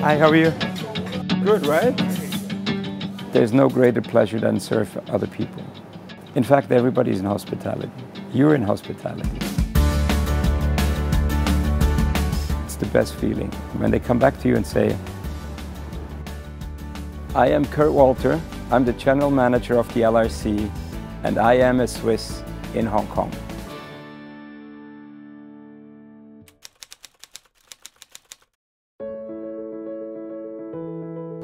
Hi, how are you? Good, right? There's no greater pleasure than serve other people. In fact, everybody's in hospitality. You're in hospitality. It's the best feeling when they come back to you and say, I am Kurt Walter, I'm the General Manager of the LRC, and I am a Swiss in Hong Kong.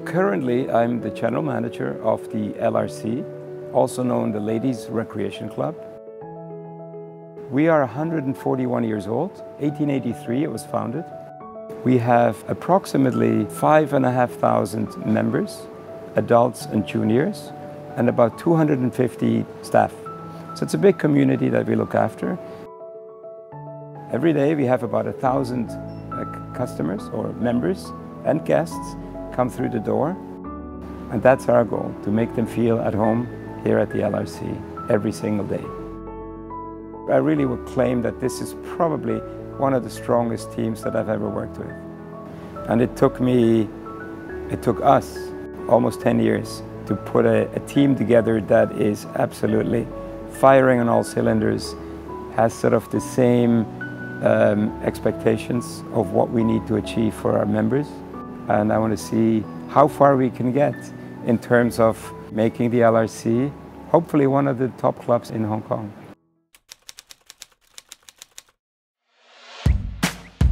Currently, I'm the General Manager of the LRC, also known the Ladies Recreation Club. We are 141 years old. 1883 it was founded. We have approximately 5,500 members, adults and juniors, and about 250 staff. So it's a big community that we look after. Every day we have about 1,000 customers or members and guests come through the door. And that's our goal, to make them feel at home here at the LRC every single day. I really would claim that this is probably one of the strongest teams that I've ever worked with. And it took us almost 10 years to put a team together that is absolutely firing on all cylinders, has sort of the same expectations of what we need to achieve for our members. And I want to see how far we can get in terms of making the LRC hopefully one of the top clubs in Hong Kong.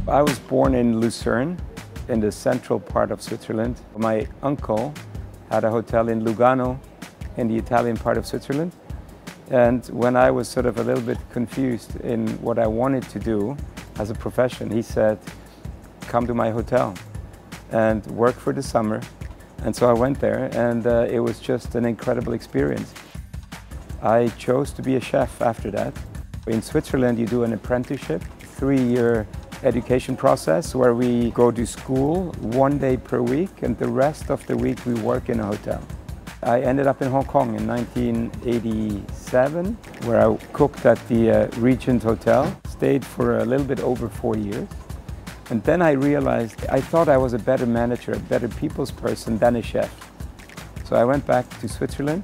I was born in Lucerne, in the central part of Switzerland. My uncle had a hotel in Lugano, in the Italian part of Switzerland. And when I was sort of a little bit confused in what I wanted to do as a profession, he said, come to my hotel and work for the summer. And so I went there, and it was just an incredible experience. I chose to be a chef after that. In Switzerland, you do an apprenticeship, 3-year education process where we go to school 1 day per week, and the rest of the week we work in a hotel. I ended up in Hong Kong in 1987, where I cooked at the Regent Hotel, stayed for a little bit over 4 years. And then I realized I thought I was a better manager, a better people's person than a chef. So I went back to Switzerland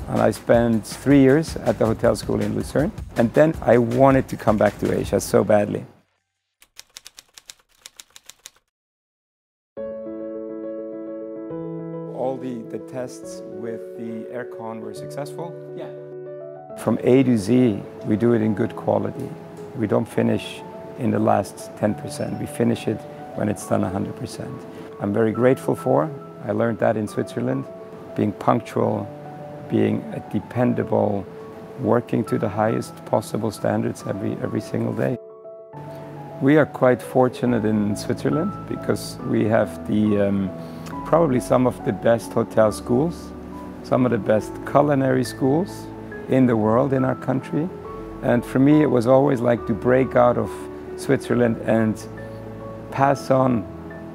and I spent 3 years at the hotel school in Lucerne. And then I wanted to come back to Asia so badly. All the tests with the aircon were successful. Yeah. From A to Z, we do it in good quality. We don't finish in the last 10%. We finish it when it's done 100%. I'm very grateful for. I learned that in Switzerland. Being punctual, being dependable, working to the highest possible standards every single day. We are quite fortunate in Switzerland because we have probably some of the best hotel schools, some of the best culinary schools in the world, in our country. And for me, it was always like to break out of Switzerland and pass on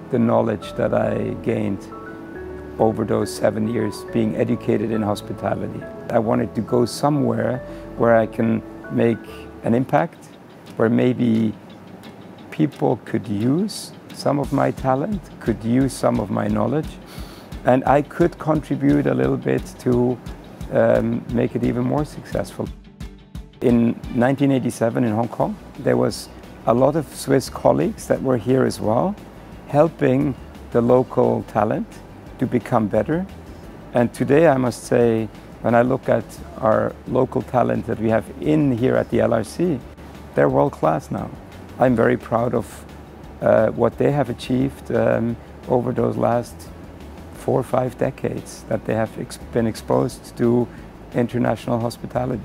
the knowledge that I gained over those 7 years being educated in hospitality. I wanted to go somewhere where I can make an impact, where maybe people could use some of my talent, could use some of my knowledge, and I could contribute a little bit to make it even more successful. In 1987 in Hong Kong, there was a lot of Swiss colleagues that were here as well, helping the local talent to become better. And today I must say, when I look at our local talent that we have in here at the LRC, they're world class now. I'm very proud of what they have achieved over those last 4 or 5 decades that they have been exposed to international hospitality.